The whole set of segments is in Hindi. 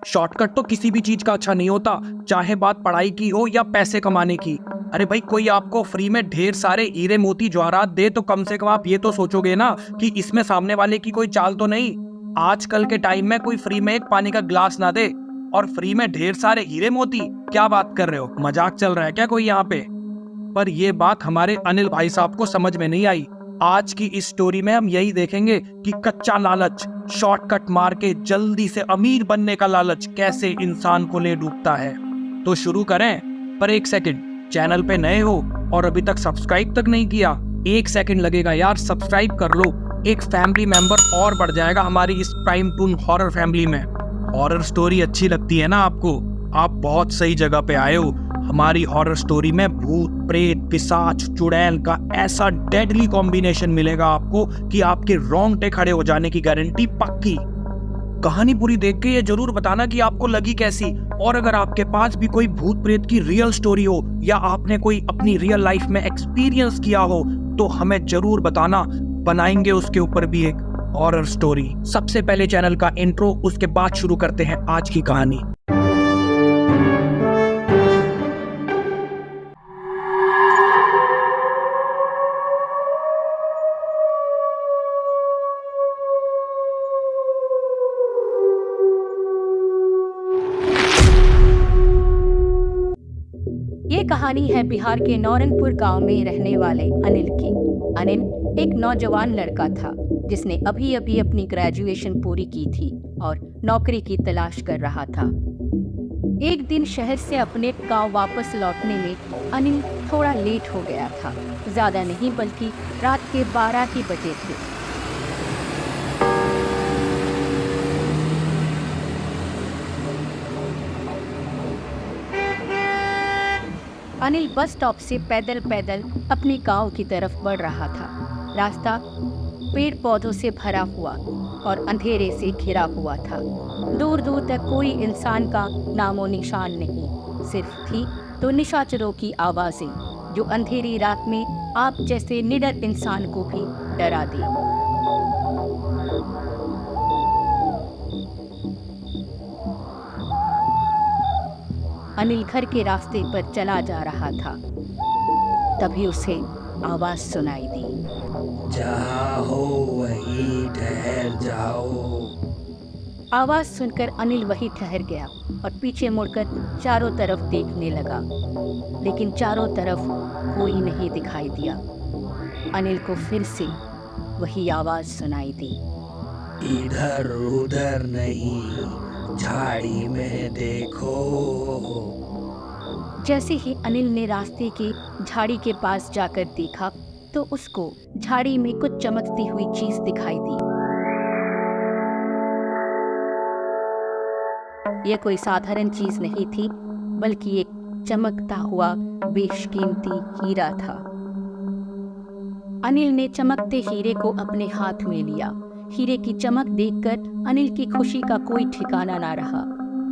शॉर्टकट तो किसी भी चीज का अच्छा नहीं होता, चाहे बात पढ़ाई की हो या पैसे कमाने की। अरे भाई, कोई आपको फ्री में ढेर सारे हीरे मोती जवाहरात दे तो कम से कम आप ये तो सोचोगे ना कि इसमें सामने वाले की कोई चाल तो नहीं। आजकल के टाइम में कोई फ्री में एक पानी का ग्लास ना दे और फ्री में ढेर सारे हीरे मोती। क्या बात कर रहे हो, मजाक चल रहा है क्या कोई यहाँ पे? पर ये बात हमारे अनिल भाई साहब को समझ में नहीं आई। आज की इस स्टोरी में हम यही देखेंगे कि कच्चा लालच, शॉर्टकट मार के जल्दी से अमीर बनने का लालच कैसे इंसान को ले डूबता है। तो शुरू करें, पर एक सेकंड, चैनल पे नए हो और अभी तक सब्सक्राइब तक नहीं किया, एक सेकंड लगेगा यार, सब्सक्राइब कर लो। एक फैमिली मेंबर और बढ़ जाएगा हमारी इस प्राइम टून हॉरर फैमिली में। हॉरर स्टोरी अच्छी लगती है ना आपको? आप बहुत सही जगह पे आए हो। हमारी हॉरर स्टोरी में भूत, प्रेत, पिशाच, चुड़ैल का ऐसा डेडली कॉम्बिनेशन मिलेगा आपको कि आपके रोंगटे खड़े हो जाने की गारंटी पक्की। कहानी पूरी देख के ये जरूर बताना कि आपको लगी कैसी, और अगर आपके पास भी कोई भूत प्रेत की रियल स्टोरी हो या आपने कोई अपनी रियल लाइफ में एक्सपीरियंस किया हो तो हमें जरूर बताना, बनाएंगे उसके ऊपर भी एक हॉरर स्टोरी। सबसे पहले चैनल का इंट्रो, उसके बाद शुरू करते हैं आज की कहानी। ये कहानी है बिहार के नौरनपुर गांव में रहने वाले अनिल की। अनिल एक नौजवान लड़का था जिसने अभी अभी अपनी ग्रेजुएशन पूरी की थी और नौकरी की तलाश कर रहा था। एक दिन शहर से अपने गांव वापस लौटने में अनिल थोड़ा लेट हो गया था। ज़्यादा नहीं बल्कि रात के 12 ही बजे थे। अनिल बस स्टॉप से पैदल पैदल अपने गांव की तरफ बढ़ रहा था। रास्ता पेड़ पौधों से भरा हुआ और अंधेरे से घिरा हुआ था। दूर दूर तक कोई इंसान का नामो निशान नहीं, सिर्फ थी तो निशाचरों की आवाज़ें जो अंधेरी रात में आप जैसे निडर इंसान को भी डरा दी। अनिल घर के रास्ते पर चला जा रहा था, तभी उसे आवाज सुनाई दी, जहाँ हो वहीं ठहर जाओ। आवाज सुनकर अनिल वहीं ठहर गया और पीछे मुड़कर चारों तरफ देखने लगा, लेकिन चारों तरफ कोई नहीं दिखाई दिया। अनिल को फिर से वही आवाज सुनाई दी, इधर उधर नहीं, झाड़ी में देखो। जैसे ही अनिल ने रास्ते के झाड़ी के पास जाकर देखा तो उसको झाड़ी में कुछ चमकती हुई चीज दिखाई दी। यह कोई साधारण चीज नहीं थी, बल्कि एक चमकता हुआ बेशकीमती हीरा था। अनिल ने चमकते हीरे को अपने हाथ में लिया। हीरे की चमक देखकर अनिल की खुशी का कोई ठिकाना ना रहा।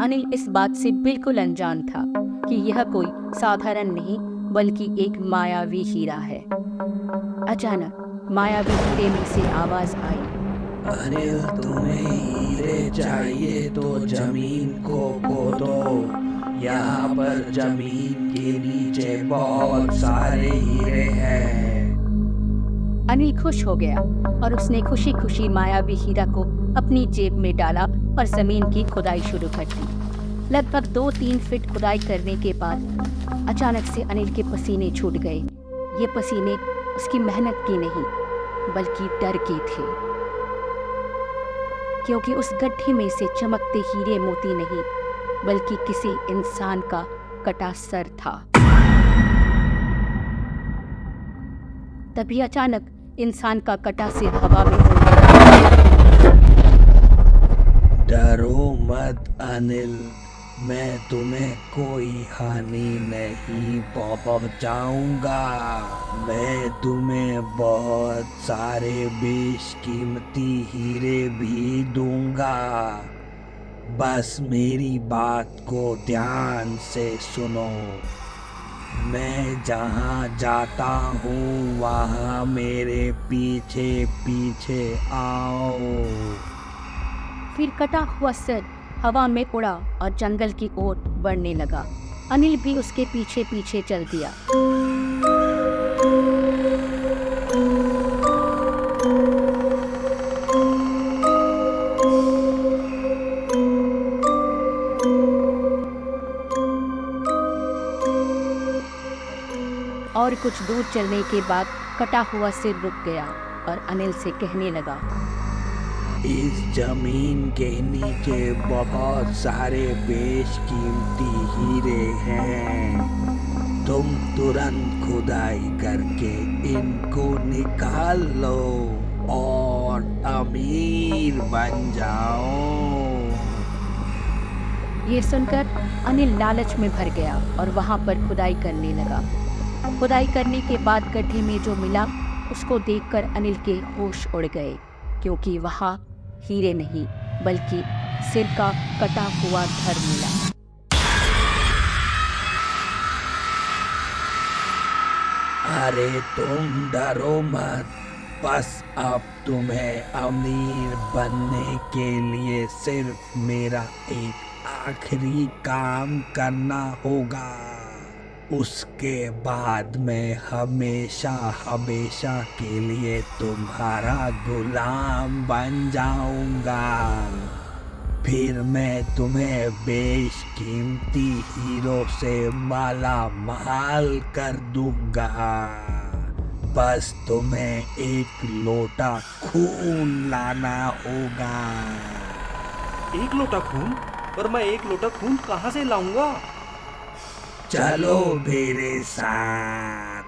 अनिल इस बात से बिल्कुल अनजान था कि यह कोई साधारण नहीं बल्कि एक मायावी हीरा है। अचानक मायावी हीरे में से आवाज आई, अनिल, तुम्हें हीरे चाहिए तो जमीन को खोदो। यहाँ पर जमीन के नीचे बहुत सारे हीरे हैं। अनिल खुश हो गया और उसने खुशी खुशी मायावी हीरा को अपनी जेब में डाला और जमीन की खुदाई शुरू कर दी। लगभग 2-3 फीट खुदाई करने के बाद अचानक से अनिल के पसीने छूट गए। ये पसीने उसकी मेहनत की नहीं बल्कि डर की थे, क्योंकि उस गड्ढे में से चमकते हीरे मोती नहीं बल्कि किसी इंसान का कटा सर था। तभी अचानक इंसान का कटा सिर हवा में उड़ गया। डरो मत अनिल, मैं तुम्हें कोई हानि नहीं पहुंचाऊंगा। मैं तुम्हें बहुत सारे बेशकीमती हीरे भी दूंगा। बस मेरी बात को ध्यान से सुनो। मैं जहाँ जाता हूँ वहाँ मेरे पीछे पीछे आओ। फिर कटा हुआ सर हवा में उड़ा और जंगल की ओर बढ़ने लगा। अनिल भी उसके पीछे पीछे चल दिया। और कुछ दूर चलने के बाद कटा हुआ सिर रुक गया और अनिल से कहने लगा, इस जमीन के नीचे बहुत सारे बेशकीमती हीरे हैं। तुम तुरंत खुदाई करके इनको निकाल लो और अमीर बन जाओ। ये सुनकर अनिल लालच में भर गया और वहां पर खुदाई करने लगा। खुदाई करने के बाद गड्ढे में जो मिला उसको देखकर अनिल के होश उड़ गए, क्योंकि वहां हीरे नहीं बल्कि सिर का कटा हुआ धड़ मिला। अरे तुम डरो मत, बस अब तुम्हें अमीर बनने के लिए सिर्फ मेरा एक आखिरी काम करना होगा। उसके बाद मैं हमेशा हमेशा के लिए तुम्हारा गुलाम बन जाऊंगा। फिर मैं तुम्हें बेशकीमती हीरो से माला माल कर दूंगा। बस तुम्हें एक लोटा खून लाना होगा। एक लोटा खून? पर मैं एक लोटा खून कहाँ से लाऊंगा? चलो मेरे साथ।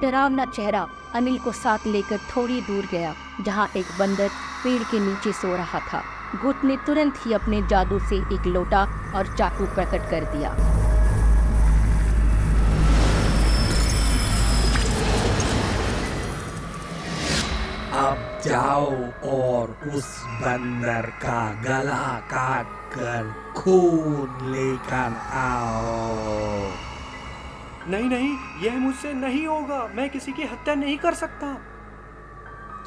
डरावना चेहरा अनिल को साथ लेकर थोड़ी दूर गया, जहाँ एक बंदर पेड़ के नीचे सो रहा था। भूत ने तुरंत ही अपने जादू से एक लोटा और चाकू प्रकट कर दिया। अब जाओ और उस बंदर का गला काट कर खून लेकर आओ। नहीं नहीं, यह मुझसे नहीं होगा। मैं किसी की हत्या नहीं कर सकता।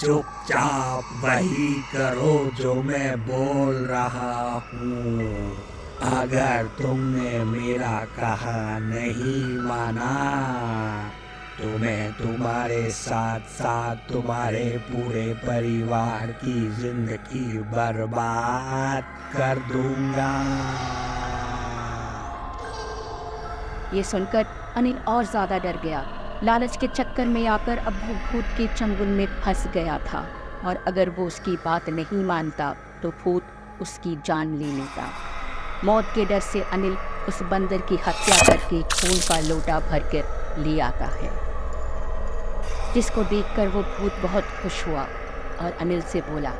चुपचाप वही करो जो मैं बोल रहा हूँ। अगर तुमने मेरा कहा नहीं माना तो मैं तुम्हारे साथ साथ तुम्हारे पूरे परिवार की जिंदगी बर्बाद कर दूंगा। ये सुनकर अनिल और ज्यादा डर गया। लालच के चक्कर में आकर अब वो भूत के चंगुल में फंस गया था, और अगर वो उसकी बात नहीं मानता तो भूत उसकी जान ले लेता। मौत के डर से अनिल उस बंदर की हत्या करके खून का लोटा भरकर ले आता है, जिसको देखकर वो भूत बहुत खुश हुआ और अनिल से बोला,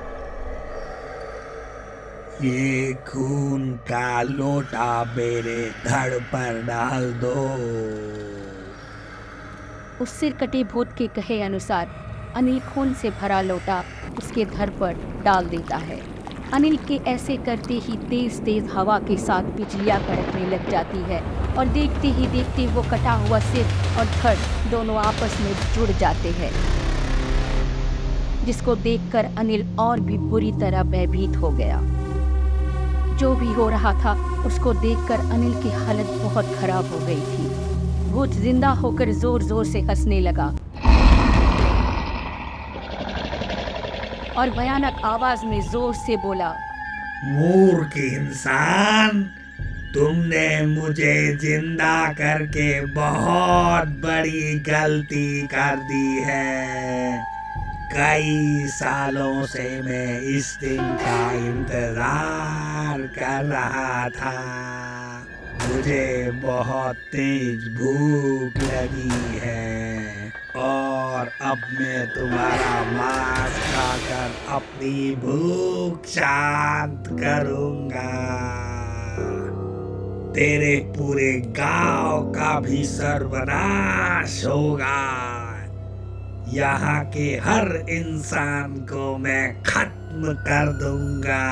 ये खून का लोटा मेरे धड़ पर डाल दो। उस सिर कटे भूत के कहे अनुसार अनिल खून से भरा लोटा उसके धड़ पर डाल देता है। अनिल के ऐसे करते ही तेज तेज हवा के साथ बिजलियां कड़कने लग जाती है, और देखते ही देखते वो कटा हुआ सिर और धड़ दोनों आपस में जुड़ जाते हैं, जिसको देखकर अनिल और भी बुरी तरह भयभीत हो गया। जो भी हो रहा था उसको देखकर अनिल की हालत बहुत खराब हो गई थी। भूत जिंदा होकर जोर जोर से हंसने लगा और भयानक आवाज में जोर से बोला, मूर्ख इंसान, तुमने मुझे जिंदा करके बहुत बड़ी गलती कर दी है। कई सालों से मैं इस दिन का इंतजार कर रहा था। मुझे बहुत तेज भूख लगी है और अब मैं तुम्हारा मांस खाकर अपनी भूख शांत करूंगा। तेरे पूरे गांव का भी सर्वनाश होगा। यहाँ के हर इंसान को मैं खत्म कर दूंगा।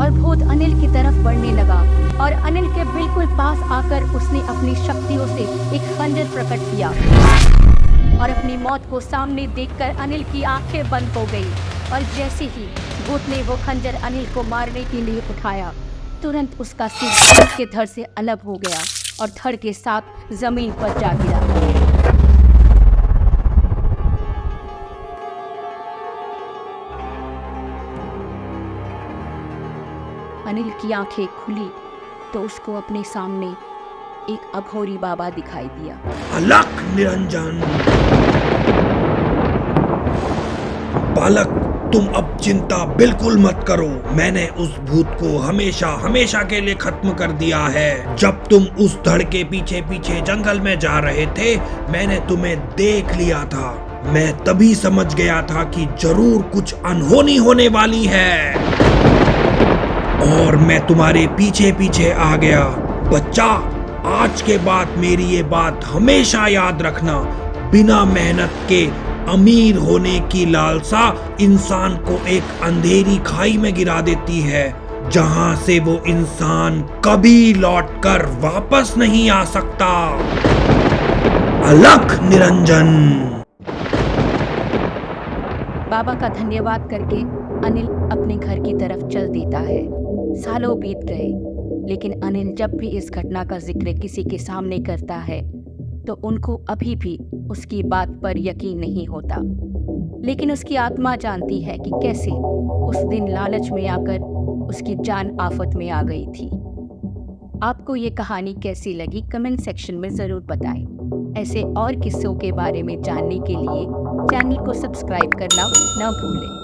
और भूत अनिल की तरफ बढ़ने लगा, और अनिल के बिल्कुल पास आकर उसने अपनी शक्तियों से एक खंजर प्रकट किया और अपनी मौत को सामने देखकर अनिल की आंखें बंद हो गई। और जैसे ही भूत ने वो खंजर अनिल को मारने के लिए उठाया, तुरंत उसका सिर उसके धड़ से अलग हो गया और धड़ के साथ जमीन पर जा गिरा। अनिल की आंखें खुली तो उसको अपने सामने एक अघोरी बाबा दिखाई दिया। अलख निरंजन। बालक, तुम अब चिंता बिल्कुल मत करो। मैंने उस भूत को हमेशा हमेशा के लिए खत्म कर दिया है। जब तुम उस धड़ के पीछे पीछे जंगल में जा रहे थे, मैंने तुम्हें देख लिया था। मैं तभी समझ गया था कि जरूर कुछ अनहोनी होने वाली है और मैं तुम्हारे पीछे पीछे आ गया। बच्चा, आज के बाद मेरी ये बात हमेशा याद रखना। बिना मेहनत के अमीर होने की लालसा इंसान को एक अंधेरी खाई में गिरा देती है, जहां से वो इंसान कभी लौटकर वापस नहीं आ सकता। अलख निरंजन। बाबा का धन्यवाद करके अनिल अपने घर की तरफ चल देता है। सालों बीत गए, लेकिन अनिल जब भी इस घटना का जिक्र किसी के सामने करता है तो उनको अभी भी उसकी बात पर यकीन नहीं होता। लेकिन उसकी आत्मा जानती है कि कैसे उस दिन लालच में आकर उसकी जान आफत में आ गई थी। आपको ये कहानी कैसी लगी कमेंट सेक्शन में ज़रूर बताएं। ऐसे और किस्सों के बारे में जानने के लिए चैनल को सब्सक्राइब करना न भूलें।